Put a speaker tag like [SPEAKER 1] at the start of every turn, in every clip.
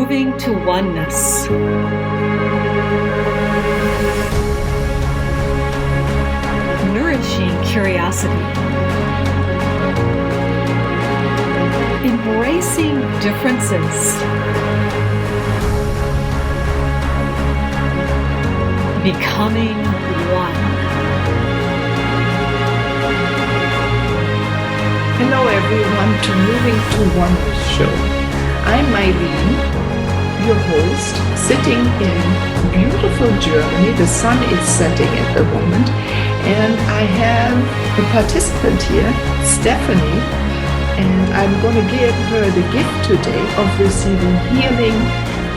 [SPEAKER 1] moving to oneness. Nourishing curiosity. Embracing differences. Becoming one.
[SPEAKER 2] Hello everyone to Moving to Oneness show. I'm Meilin, your host, sitting in beautiful Germany. The sun is setting at the moment, and I have a participant here, Stephanie, and I'm going to give her the gift today of receiving healing,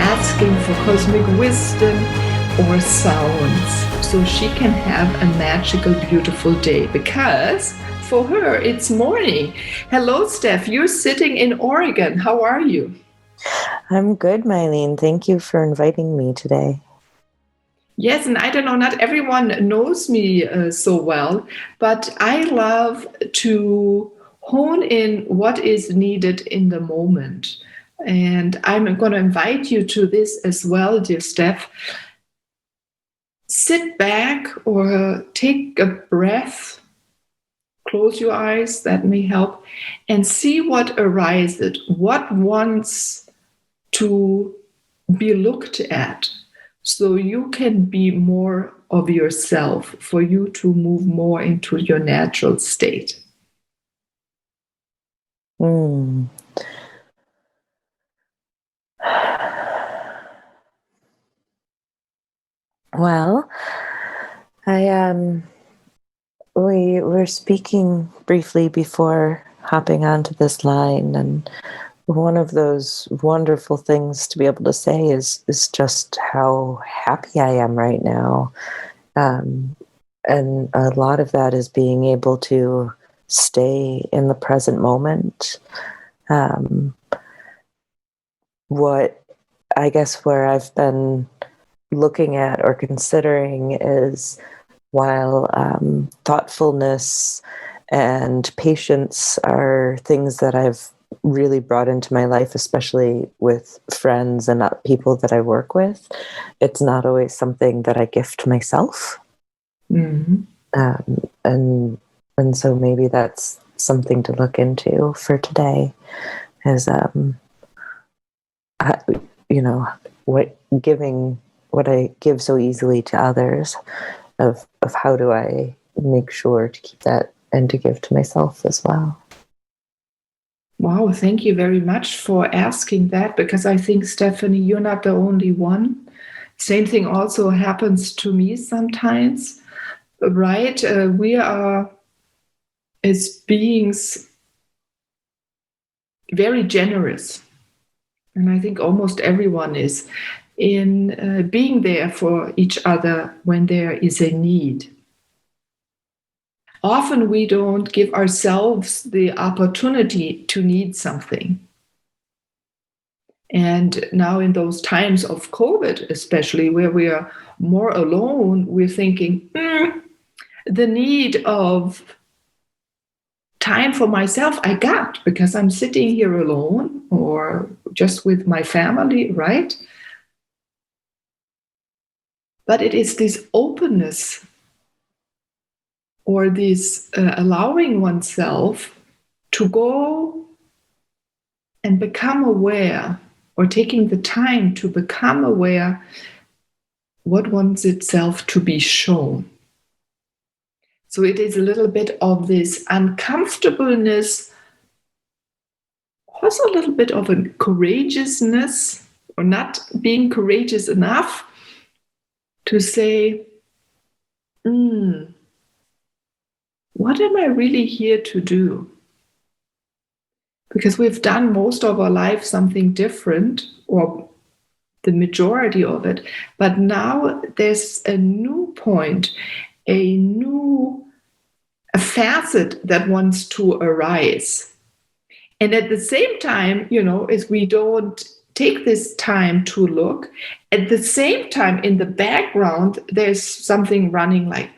[SPEAKER 2] asking for cosmic wisdom or sounds, so she can have a magical, beautiful day, because for her it's morning. Hello, Steph. You're sitting in Oregon. How are you?
[SPEAKER 3] I'm good, Meilin. Thank you for inviting me today.
[SPEAKER 2] Yes, and I don't know, not everyone knows me so well, but I love to hone in what is needed in the moment. And I'm going to invite you to this as well, dear Steph. Sit back or take a breath, close your eyes, that may help, and see what arises, what wants to be looked at, so you can be more of yourself, for you to move more into your natural state.
[SPEAKER 3] Well, we were speaking briefly before hopping onto this line, and one of those wonderful things to be able to say is just how happy I am right now. And a lot of that is being able to stay in the present moment. What I guess where I've been looking at or considering is, while thoughtfulness and patience are things that I've really brought into my life, especially with friends and people that I work with, it's not always something that I gift myself.
[SPEAKER 2] Mm-hmm.
[SPEAKER 3] And so maybe that's something to look into for today, is what I give so easily to others, of how do I make sure to keep that and to give to myself as well.
[SPEAKER 2] Wow, thank you very much for asking that, because I think, Stephanie, you're not the only one. Same thing also happens to me sometimes, right? We are, as beings, very generous. And I think almost everyone is, in being there for each other when there is a need. Often we don't give ourselves the opportunity to need something. And now in those times of COVID, especially, where we are more alone, we're thinking, the need of time for myself I got, because I'm sitting here alone or just with my family, right? But it is this openness, or this allowing oneself to go and become aware, or taking the time to become aware what wants itself to be shown. So it is a little bit of this uncomfortableness, also a little bit of a courageousness, or not being courageous enough to say, what am I really here to do? Because we've done most of our life something different, or the majority of it. But now there's a new point, a facet that wants to arise. And at the same time, as we don't take this time to look, at the same time in the background, there's something running like,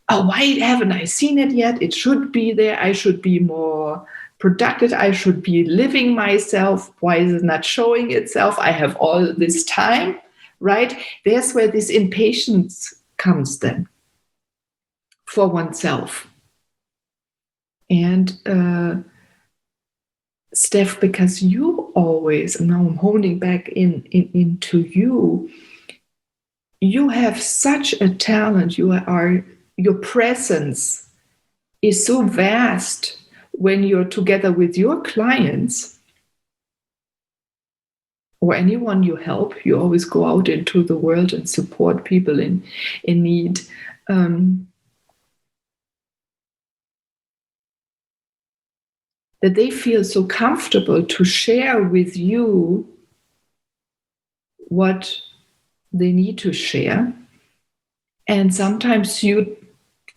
[SPEAKER 2] oh, why haven't I seen it yet? It should be there. I should be more productive. I should be living myself. Why is it not showing itself? I have all this time, right? There's where this impatience comes then for oneself. And Steph, because you always, and now I'm honing back into you, you have such a talent. Your presence is so vast when you're together with your clients or anyone you help. You always go out into the world and support people in need. That they feel so comfortable to share with you what they need to share. And sometimes you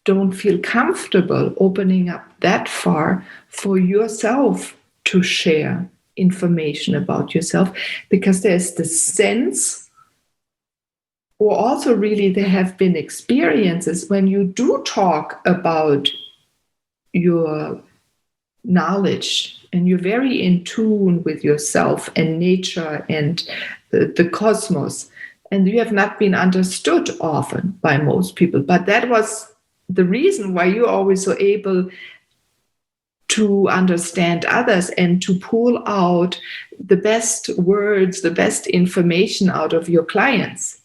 [SPEAKER 2] don't feel comfortable opening up that far for yourself to share information about yourself, because there's the sense, or also really there have been experiences when you do talk about your knowledge and you're very in tune with yourself and nature and the cosmos, and you have not been understood often by most people. But that was the reason why you're always so able to understand others and to pull out the best words, the best information out of your clients.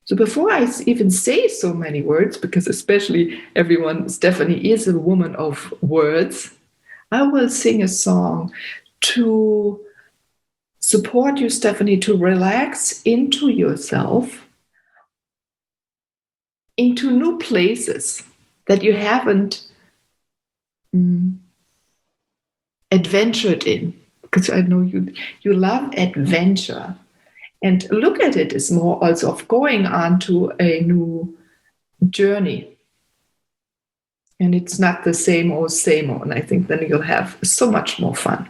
[SPEAKER 2] So before I even say so many words, because especially everyone, Stephanie is a woman of words, I will sing a song to support you, Stephanie, to relax into yourself, into new places that you haven't adventured in. Because I know you love adventure. And look at it as more also of going on to a new journey. And it's not the same old, same old. And I think then you'll have so much more fun.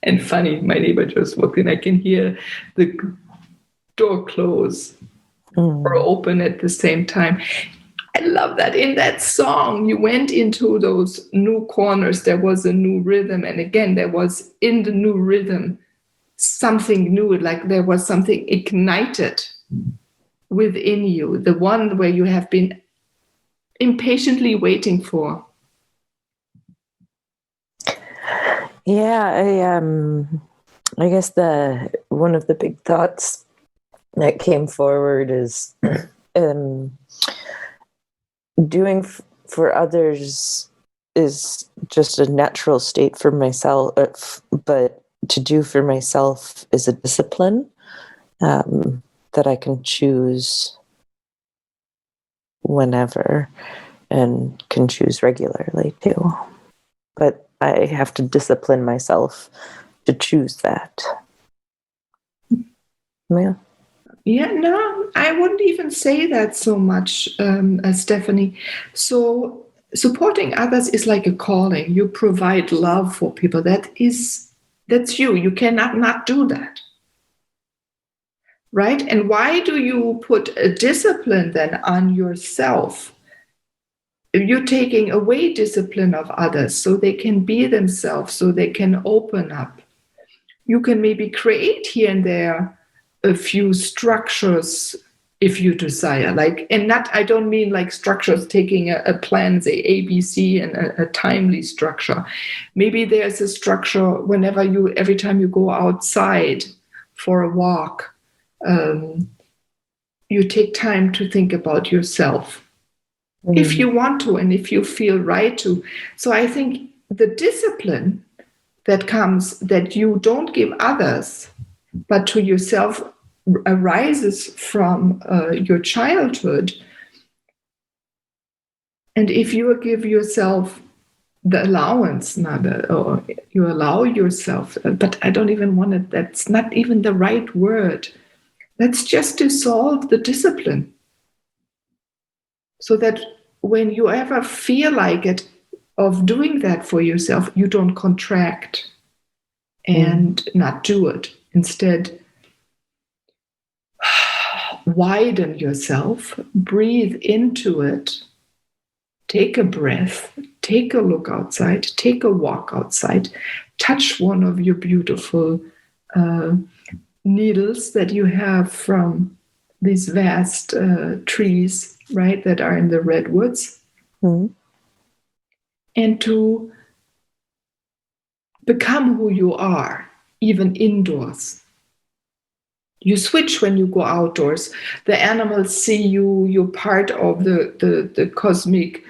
[SPEAKER 2] And funny, my neighbor just walked in. I can hear the door close or open at the same time. I love that in that song, you went into those new corners. There was a new rhythm. And again, there was in the new rhythm something new, like there was something ignited within you, the one where you have been impatiently waiting for.
[SPEAKER 3] Yeah, I guess one of the big thoughts that came forward is doing for others is just a natural state for myself, but to do for myself is a discipline that I can choose whenever and can choose regularly too. But I have to discipline myself to choose that. Yeah.
[SPEAKER 2] Yeah, no, I wouldn't even say that so much, Stephanie. So supporting others is like a calling. You provide love for people. That's you. You cannot not do that. Right? And why do you put a discipline then on yourself? You're taking away discipline of others so they can be themselves, so they can open up. You can maybe create here and there a few structures if you desire, I don't mean like structures taking a plan, say ABC, and a timely structure. Maybe there's a structure every time you go outside for a walk, you take time to think about yourself, if you want to, and if you feel right to. So I think the discipline that comes, that you don't give others, but to yourself, arises from your childhood. And if you give yourself the allowance, or you allow yourself, but I don't even want it, that's not even the right word. Let's just dissolve the discipline. So that when you ever feel like it, of doing that for yourself, you don't contract and not do it. Instead, widen yourself, breathe into it, take a breath, take a look outside, take a walk outside, touch one of your beautiful needles that you have from these vast trees, right, that are in the redwoods, and to become who you are, even indoors. You switch when you go outdoors. The animals see you, you're part of the cosmic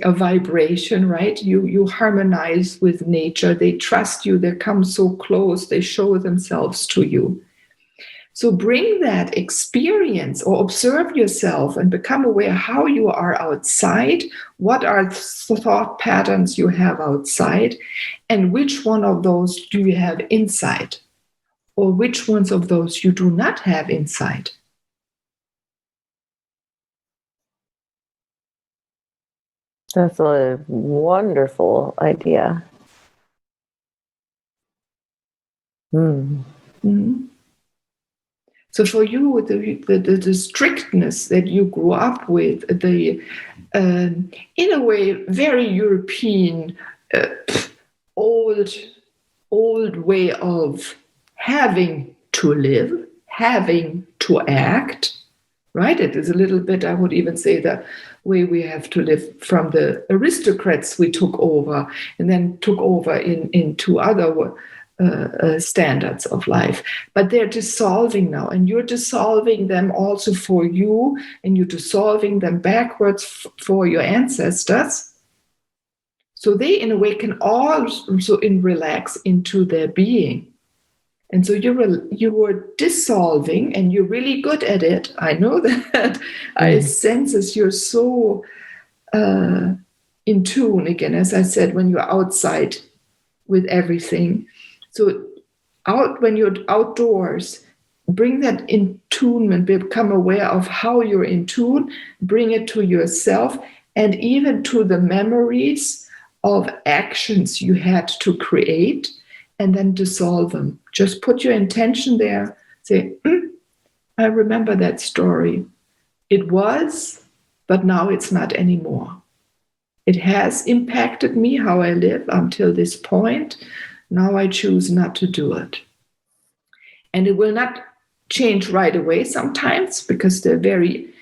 [SPEAKER 2] vibration, right? You harmonize with nature. They trust you. They come so close. They show themselves to you. So bring that experience, or observe yourself and become aware how you are outside, what are the thought patterns you have outside, and which one of those do you have inside, or which ones of those you do not have inside.
[SPEAKER 3] That's a wonderful idea.
[SPEAKER 2] Mm-hmm. So for you, the strictness that you grew up with, in a way, very European, old way of having to live, having to act, right? It is a little bit, I would even say, the way we have to live from the aristocrats we took over, and then took over into other standards of life. But they're dissolving now, and you're dissolving them also for you, and you're dissolving them backwards for your ancestors. So they, in a way, can also relax into their being. And so you were dissolving, and you're really good at it. I know that. I sense as you're so in tune, again, as I said, when you're outside with everything. So when you're outdoors, bring that in tunement, become aware of how you're in tune, bring it to yourself, and even to the memories of actions you had to create, and then dissolve them. Just put your intention there. Say, I remember that story. It was, but now it's not anymore. It has impacted me, how I live until this point. Now I choose not to do it. And it will not change right away sometimes because they're very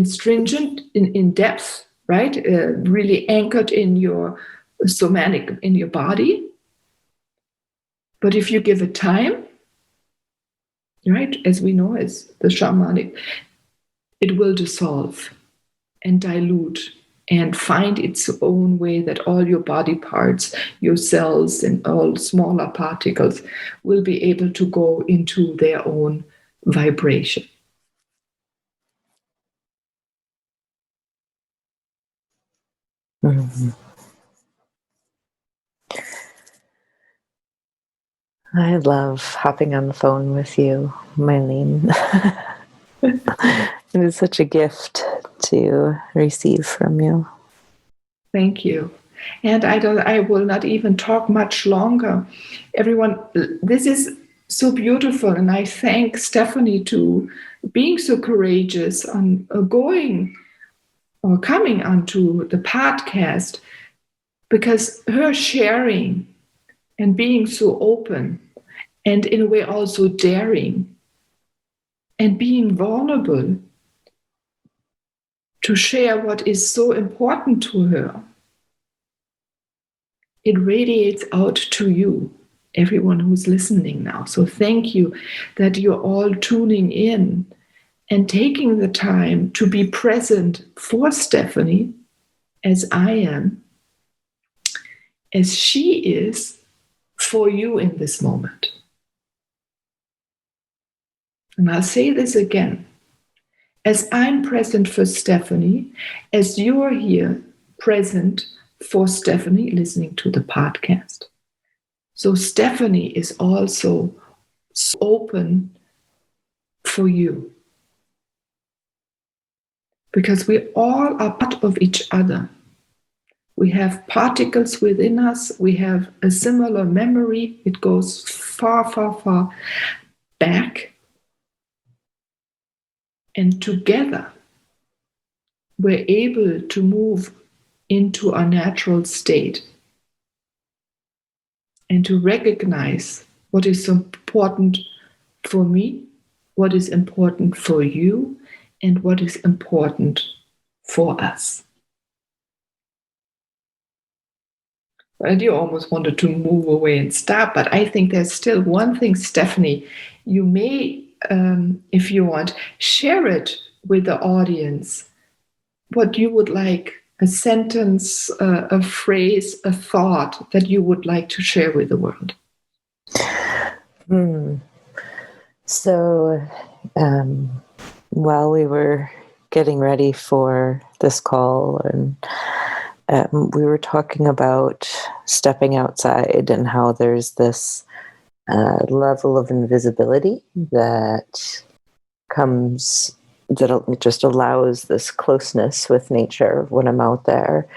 [SPEAKER 2] stringent, in depth, right? Really anchored in your somatic, in your body. But if you give it time, right, as we know, as the shamanic, it will dissolve and dilute and find its own way that all your body parts, your cells, and all smaller particles will be able to go into their own vibration.
[SPEAKER 3] Mm-hmm. I love hopping on the phone with you, Meilin. It is such a gift to receive from you.
[SPEAKER 2] Thank you. And I will not even talk much longer. Everyone, this is so beautiful. And I thank Stephanie to being so courageous on going or coming onto the podcast, because her sharing and being so open and in a way also daring and being vulnerable to share what is so important to her, it radiates out to you, everyone who's listening now. So thank you that you're all tuning in and taking the time to be present for Stephanie, as I am, as she is for you in this moment. And I'll say this again. As I'm present for Stephanie, as you're here present for Stephanie listening to the podcast. So Stephanie is also open for you. Because we all are part of each other. We have particles within us. We have a similar memory. It goes far, far, far back. And together, we're able to move into our natural state and to recognize what is important for me, what is important for you, and what is important for us. And you almost wanted to move away and stop, but I think there's still one thing, Stephanie, you may, if you want, share it with the audience, what you would like, a sentence, a phrase, a thought that you would like to share with the world.
[SPEAKER 3] So, while we were getting ready for this call, and we were talking about stepping outside and how there's this level of invisibility that comes, that just allows this closeness with nature when I'm out there.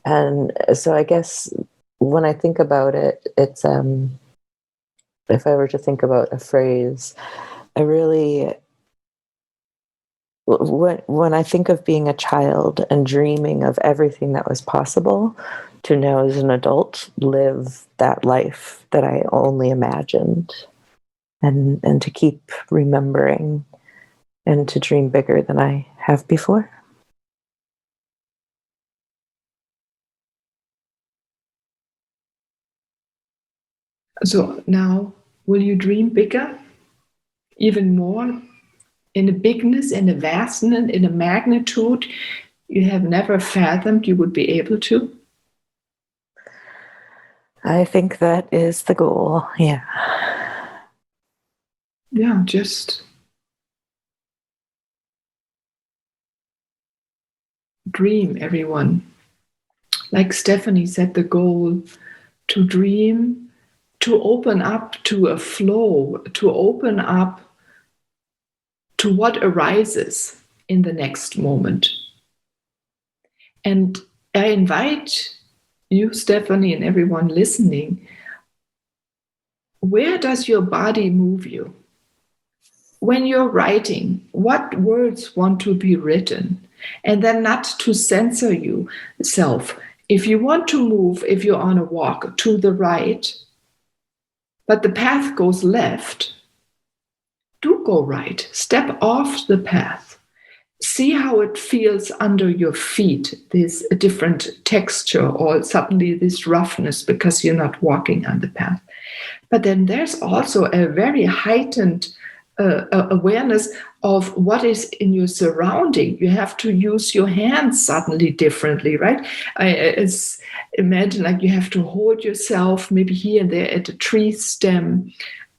[SPEAKER 3] And so I guess when I think about it, it's, if I were to think about a phrase, I really, when I think of being a child and dreaming of everything that was possible, to now as an adult live that life that I only imagined, and to keep remembering and to dream bigger than I have before.
[SPEAKER 2] So now, will you dream bigger, even more, in a bigness, in a vastness, in a magnitude you have never fathomed you would be able to?
[SPEAKER 3] I think that is the goal, yeah.
[SPEAKER 2] Yeah, just dream, everyone. Like Stephanie said, the goal to dream, to open up to a flow, to open up to what arises in the next moment. And I invite you, Stephanie, and everyone listening, where does your body move you? When you're writing, what words want to be written? And then not to censor yourself. If you want to move, if you're on a walk to the right, but the path goes left, do go right. Step off the path. See how it feels under your feet, this different texture or suddenly this roughness because you're not walking on the path. But then there's also a very heightened awareness of what is in your surrounding. You have to use your hands suddenly differently, right? Imagine like you have to hold yourself maybe here and there at a tree stem,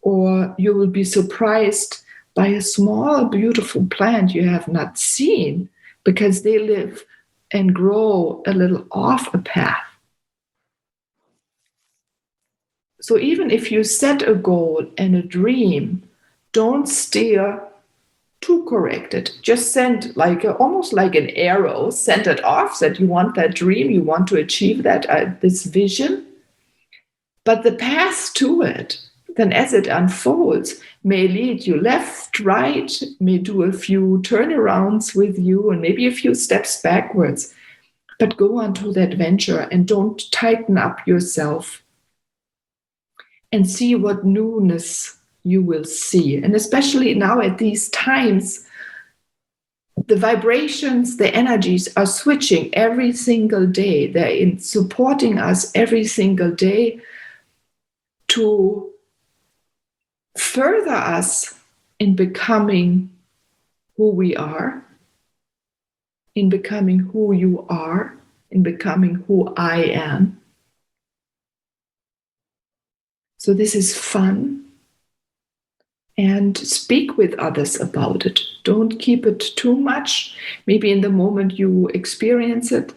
[SPEAKER 2] or you will be surprised by a small, beautiful plant you have not seen because they live and grow a little off a path. So even if you set a goal and a dream, don't steer too corrected. Just send almost like an arrow, send it off that you want that dream, you want to achieve that this vision. But the path to it, then as it unfolds, may lead you left, right, may do a few turnarounds with you and maybe a few steps backwards. But go on to that venture and don't tighten up yourself. And see what newness you will see. And especially now at these times, the vibrations, the energies are switching every single day. They're supporting us every single day to further us in becoming who we are, in becoming who you are, in becoming who I am. So this is fun. And speak with others about it. Don't keep it too much. Maybe in the moment you experience it,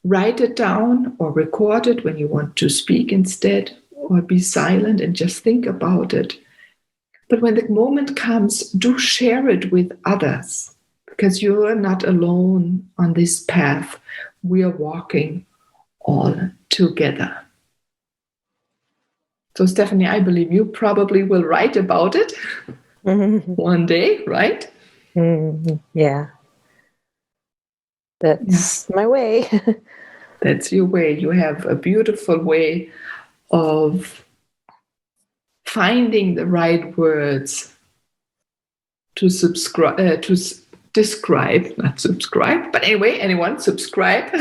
[SPEAKER 2] write it down or record it when you want to speak instead, or be silent and just think about it. But when the moment comes, do share it with others, because you're not alone on this path. We are walking all together. So, Stephanie, I believe you probably will write about it one day, right?
[SPEAKER 3] Yeah. That's my way.
[SPEAKER 2] That's your way. You have a beautiful way of finding the right words to describe, not subscribe, but anyway, anyone subscribe.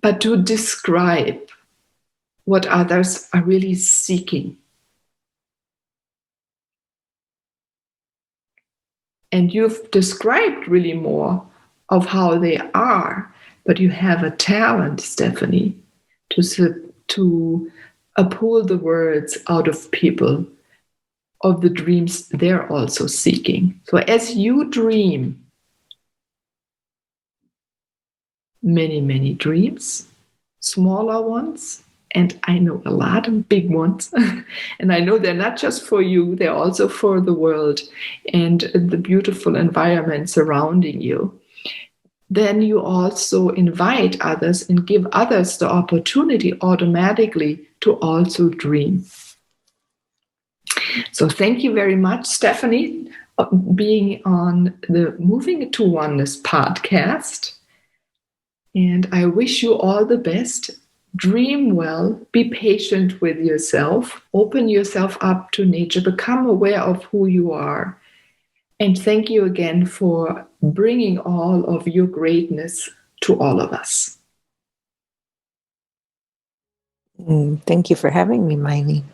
[SPEAKER 2] But to describe what others are really seeking. And you've described really more of how they are, but you have a talent, Stephanie, to pull the words out of people, of the dreams they're also seeking. So as you dream many, many dreams, smaller ones, and I know a lot of big ones. And I know they're not just for you, they're also for the world and the beautiful environment surrounding you. Then you also invite others and give others the opportunity automatically to also dream. So thank you very much, Stephanie, being on the Moving to Oneness podcast. And I wish you all the best. Dream well, be patient with yourself, open yourself up to nature, become aware of who you are. And thank you again for bringing all of your greatness to all of us.
[SPEAKER 3] Thank you for having me, Meilin.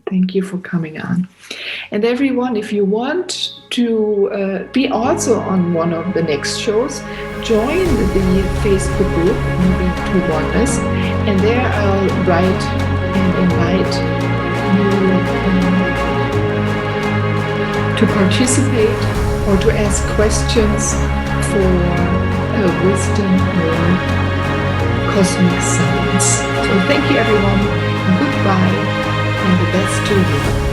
[SPEAKER 2] Thank you for coming on. And everyone, if you want to be also on one of the next shows, join the Facebook group, Moving to Oneness, and there I'll write and invite you to participate or to ask questions for wisdom or cosmic science. So thank you, everyone. Goodbye, and the best to you.